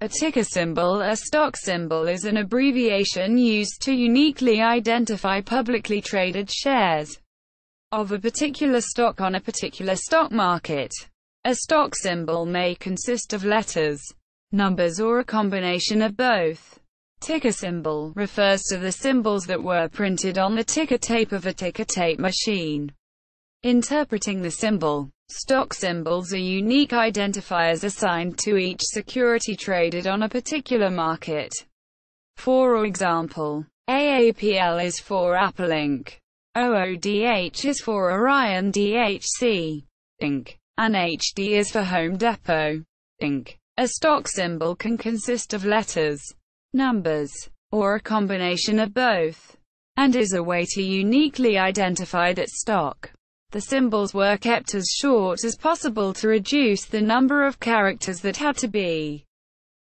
A ticker symbol. A stock symbol is an abbreviation used to uniquely identify publicly traded shares of a particular stock on a particular stock market. A stock symbol may consist of letters, numbers, or a combination of both. Ticker symbol refers to the symbols that were printed on the ticker tape of a ticker tape machine. Interpreting the symbol. Stock symbols are unique identifiers assigned to each security traded on a particular market. For example, AAPL is for Apple Inc., OODH is for Orion DHC, Inc., and HD is for Home Depot, Inc. A stock symbol can consist of letters, numbers, or a combination of both, and is a way to uniquely identify that stock. The symbols were kept as short as possible to reduce the number of characters that had to be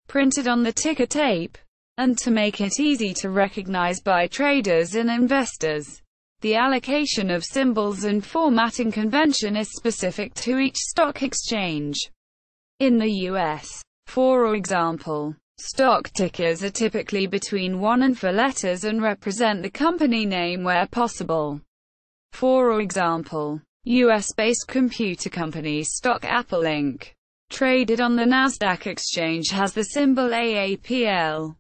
printed on the ticker tape, and to make it easy to recognize by traders and investors. The allocation of symbols and formatting convention is specific to each stock exchange. In the U.S., for example, stock tickers are typically between 1 and 4 letters and represent the company name where possible. For example, US-based computer company stock Apple Inc., traded on the Nasdaq exchange, has the symbol AAPL,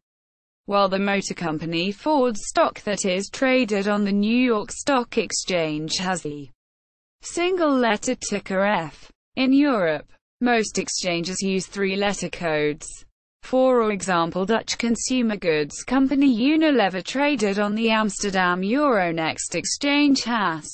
while the motor company Ford stock that is traded on the New York Stock Exchange has the single-letter ticker F. In Europe, most exchanges use 3-letter codes. For example, Dutch consumer goods company Unilever, traded on the Amsterdam Euronext exchange, has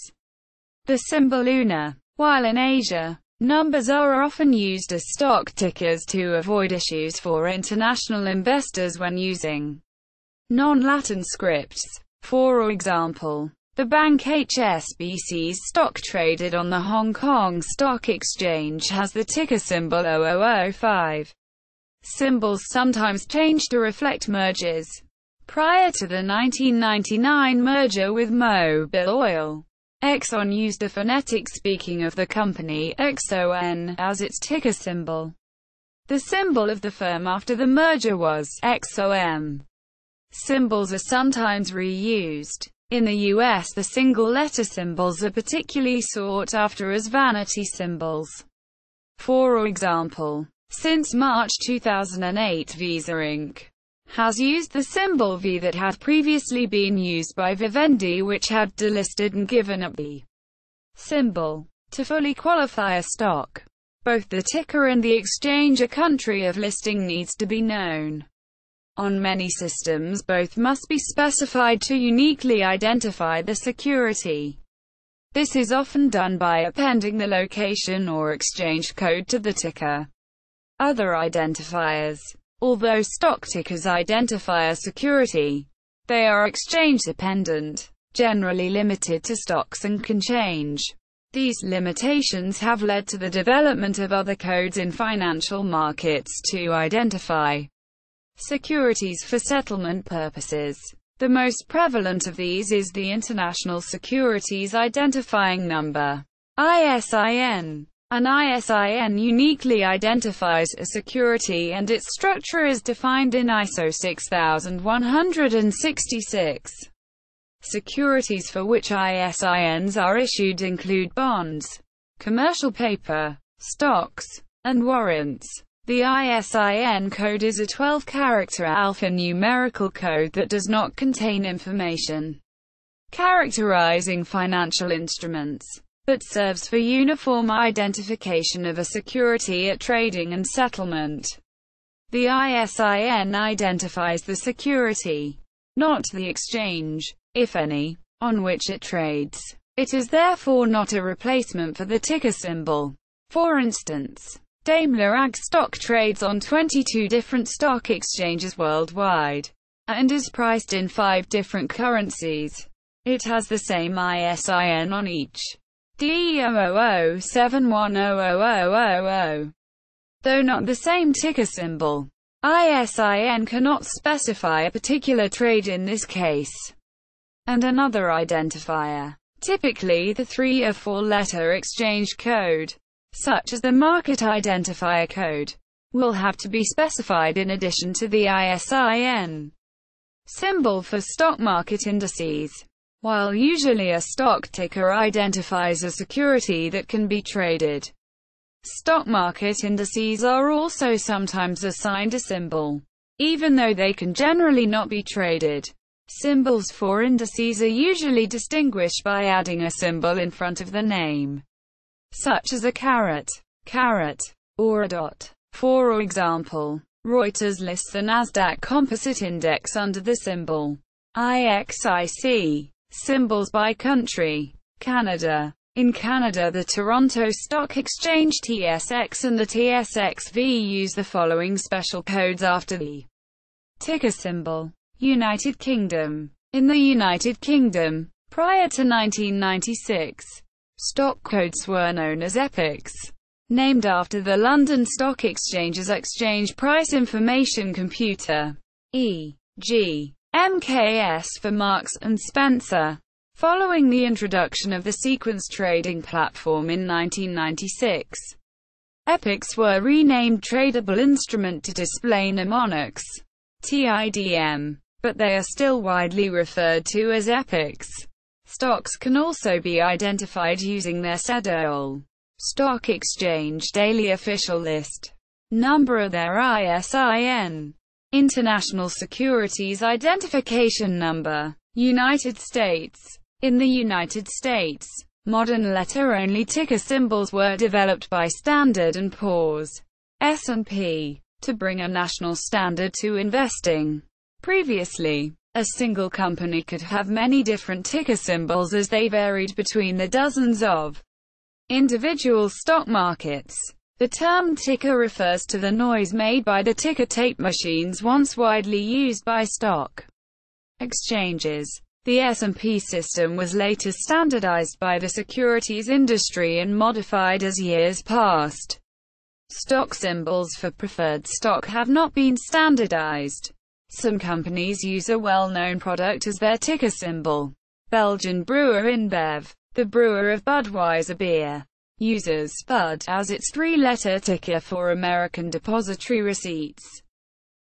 the symbol UNA, while in Asia, numbers are often used as stock tickers to avoid issues for international investors when using non-Latin scripts. For example, the bank HSBC's stock traded on the Hong Kong Stock Exchange has the ticker symbol 0005. Symbols sometimes change to reflect mergers. Prior to the 1999 merger with Mobil Oil, Exxon used a phonetic speaking of the company, XON, as its ticker symbol. The symbol of the firm after the merger was XOM. Symbols are sometimes reused. In the US, the single-letter symbols are particularly sought after as vanity symbols. For example, since March 2008, Visa Inc. has used the symbol V that had previously been used by Vivendi, which had delisted and given up the symbol. To fully qualify a stock, both the ticker and the exchange or country of listing needs to be known. On many systems, both must be specified to uniquely identify the security. This is often done by appending the location or exchange code to the ticker. Other identifiers. Although stock tickers identify a security, they are exchange-dependent, generally limited to stocks, and can change. These limitations have led to the development of other codes in financial markets to identify securities for settlement purposes. The most prevalent of these is the International Securities Identifying Number, ISIN. An ISIN uniquely identifies a security, and its structure is defined in ISO 6166. Securities for which ISINs are issued include bonds, commercial paper, stocks, and warrants. The ISIN code is a 12-character alphanumerical code that does not contain information characterizing financial instruments, but serves for uniform identification of a security at trading and settlement. The ISIN identifies the security, not the exchange, if any, on which it trades. It is therefore not a replacement for the ticker symbol. For instance, Daimler AG stock trades on 22 different stock exchanges worldwide, and is priced in 5 different currencies. It has the same ISIN on each. D00710000. Though not the same ticker symbol, ISIN cannot specify a particular trade in this case. And another identifier, typically the 3 or 4-letter exchange code, such as the market identifier code, will have to be specified in addition to the ISIN symbol for stock market indices. While usually a stock ticker identifies a security that can be traded, stock market indices are also sometimes assigned a symbol, even though they can generally not be traded. Symbols for indices are usually distinguished by adding a symbol in front of the name, such as a caret, or a dot. For example, Reuters lists the Nasdaq Composite Index under the symbol IXIC. Symbols by country. Canada. In Canada, the Toronto Stock Exchange TSX and the TSXV use the following special codes after the ticker symbol. United Kingdom. In the United Kingdom, prior to 1996, stock codes were known as EPICs, named after the London Stock Exchange's exchange price information computer, e.g., MKS for Marks and Spencer. Following the introduction of the sequence trading platform in 1996, EPICs were renamed Tradable Instrument to Display Mnemonics, TIDM, but they are still widely referred to as EPICs. Stocks can also be identified using their CEDOL, Stock Exchange Daily Official List, number of their ISIN, International Securities Identification Number, United States. In the United States, modern letter-only ticker symbols were developed by Standard & Poor's, S&P, to bring a national standard to investing. Previously, a single company could have many different ticker symbols as they varied between the dozens of individual stock markets. The term ticker refers to the noise made by the ticker tape machines once widely used by stock exchanges. The S&P system was later standardized by the securities industry and modified as years passed. Stock symbols for preferred stock have not been standardized. Some companies use a well-known product as their ticker symbol. Belgian brewer InBev, the brewer of Budweiser beer, uses Bud as its three-letter ticker for American depository receipts,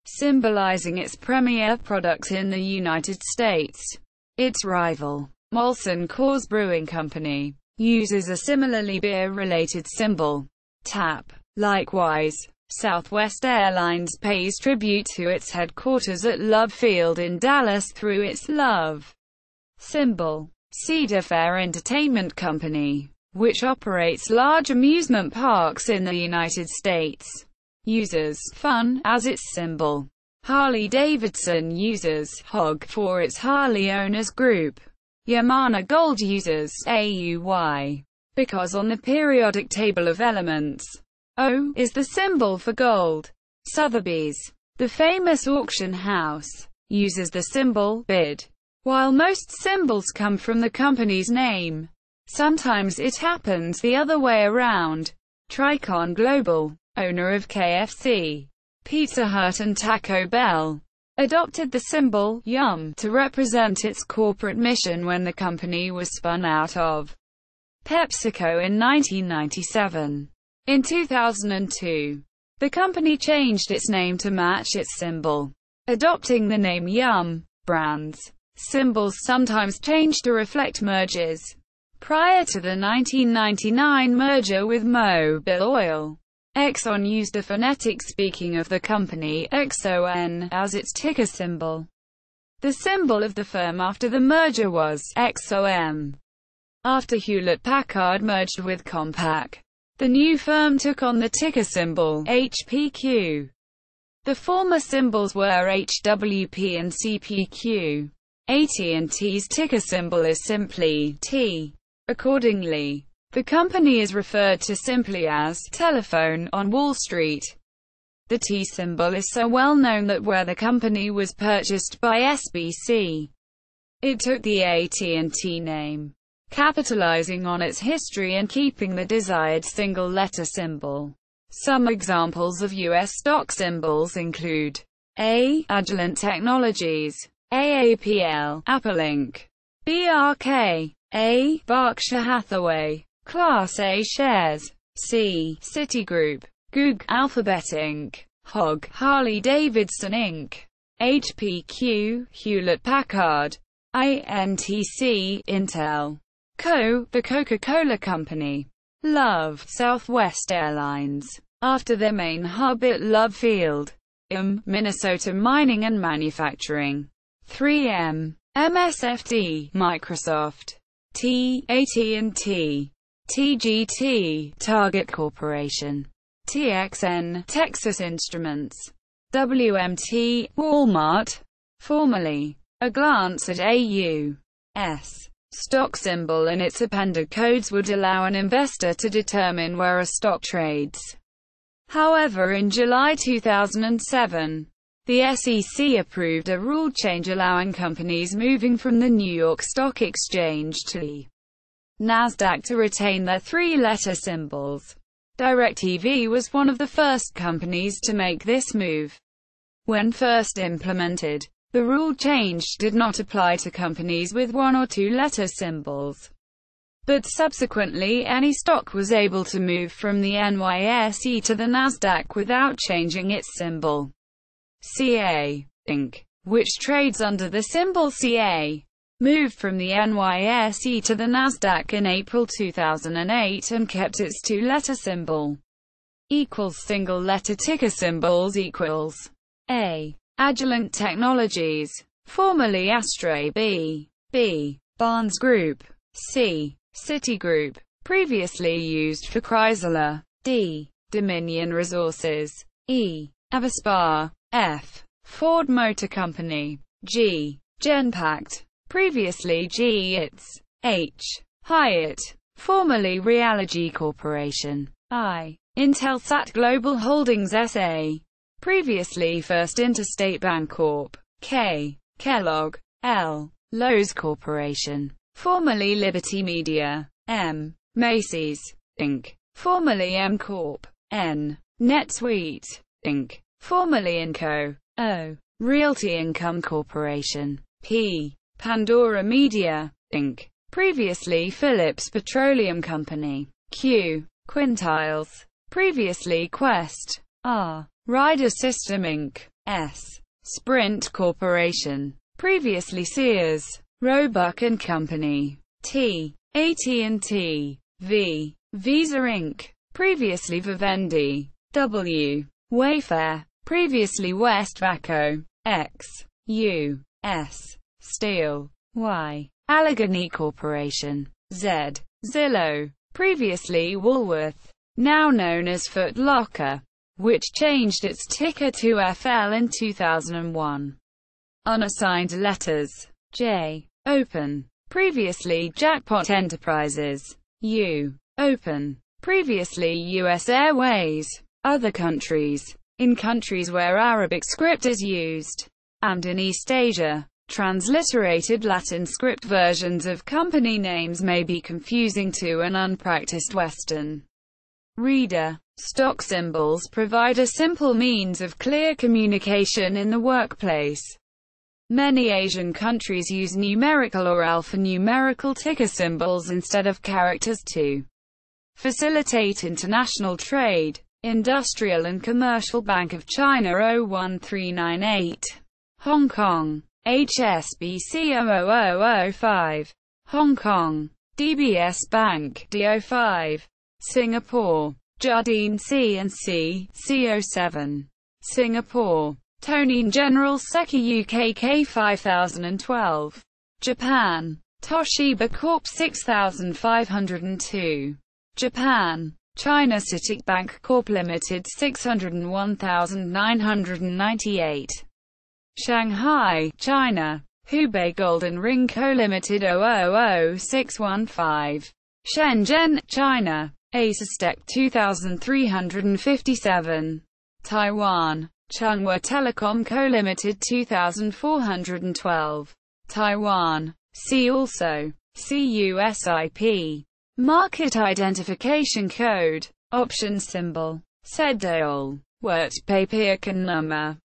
symbolizing its premier product in the United States. Its rival, Molson Coors Brewing Company, uses a similarly beer-related symbol, TAP. Likewise, Southwest Airlines pays tribute to its headquarters at Love Field in Dallas through its Love symbol. Cedar Fair Entertainment Company, which operates large amusement parks in the United States, uses FUN as its symbol. Harley-Davidson uses HOG for its Harley Owners Group. Yamana Gold uses AUY because on the periodic table of elements, O is the symbol for gold. Sotheby's, the famous auction house, uses the symbol BID. While most symbols come from the company's name, sometimes it happens the other way around. Tricon Global, owner of KFC, Pizza Hut and Taco Bell, adopted the symbol YUM to represent its corporate mission when the company was spun out of PepsiCo in 1997. In 2002, the company changed its name to match its symbol, adopting the name YUM. Brands symbols sometimes change to reflect mergers. Prior to the 1999 merger with Mobil Oil, Exxon used a phonetic speaking of the company, XON, as its ticker symbol. The symbol of the firm after the merger was XOM. After Hewlett-Packard merged with Compaq, the new firm took on the ticker symbol HPQ. The former symbols were HWP and CPQ. AT&T's ticker symbol is simply T. Accordingly, the company is referred to simply as telephone on Wall Street. The T symbol is so well known that where the company was purchased by SBC, it took the AT&T name, capitalizing on its history and keeping the desired single-letter symbol. Some examples of U.S. stock symbols include A. Agilent Technologies, AAPL, Apple Inc., BRK, A. Berkshire Hathaway, Class A shares, C. Citigroup, Goog, Alphabet Inc., Hog, Harley-Davidson Inc., HPQ, Hewlett-Packard, INTC, Intel, Co., The Coca-Cola Company, Love, Southwest Airlines, after their main hub at Love Field, Minnesota Mining and Manufacturing, 3M, MSFD, Microsoft, AT&T, TGT, Target Corporation, TXN, Texas Instruments, WMT, Walmart, formerly. A glance at AU's stock symbol and its appended codes would allow an investor to determine where a stock trades. However, in July 2007, the SEC approved a rule change allowing companies moving from the New York Stock Exchange to the NASDAQ to retain their three-letter symbols. DirecTV was one of the first companies to make this move. When first implemented, the rule change did not apply to companies with one or two-letter symbols. But subsequently any stock was able to move from the NYSE to the NASDAQ without changing its symbol. CA, Inc., which trades under the symbol CA, moved from the NYSE to the NASDAQ in April 2008 and kept its two-letter symbol. Single-letter ticker symbols equals A. Agilent Technologies, formerly Astra B. Barnes Group, C. Citigroup, previously used for Chrysler, D. Dominion Resources, E. Avespar, F. Ford Motor Company, G. Genpact, previously GE It's, H. Hyatt, formerly Realogy Corporation, I. Intelsat Global Holdings SA, previously First Interstate Bancorp, K. Kellogg, L. Lowe's Corporation, formerly Liberty Media, M. Macy's, Inc., formerly M Corp., N. NetSuite, Inc., formerly Inco, O. Realty Income Corporation, P. Pandora Media, Inc., previously Phillips Petroleum Company, Q. Quintiles, previously Quest, R. Ryder System Inc., S. Sprint Corporation, previously Sears, Roebuck and Company, T. AT&T, V. Visa Inc., previously Vivendi, W. Wayfair, previously Westvaco, X. U. S. Steel, Y. Allegheny Corporation, Z. Zillow, previously Woolworth, now known as Foot Locker, which changed its ticker to FL in 2001. Unassigned letters, J. Open, previously Jackpot Enterprises, U. Open, previously US Airways. Other countries, in countries where Arabic script is used, and in East Asia, transliterated Latin script versions of company names may be confusing to an unpracticed Western reader. Stock symbols provide a simple means of clear communication in the workplace. Many Asian countries use numerical or alphanumerical ticker symbols instead of characters to facilitate international trade. Industrial and Commercial Bank of China 01398. Hong Kong. HSBC 00005. Hong Kong. DBS Bank D05. Singapore. Jardine C&C C07. Singapore. Tonine General Secchi UKK 5012. Japan. Toshiba Corp 6502. Japan. China CITIC Bank Corp Limited 601998. Shanghai, China. Hubei Golden Ring Co Limited 000615. Shenzhen, China. Acestec 2357. Taiwan. Changhua Telecom Co Limited 2412. Taiwan. See also. CUSIP. Market Identification Code. Option Symbol. Seddeol. Wert Papierkennummer.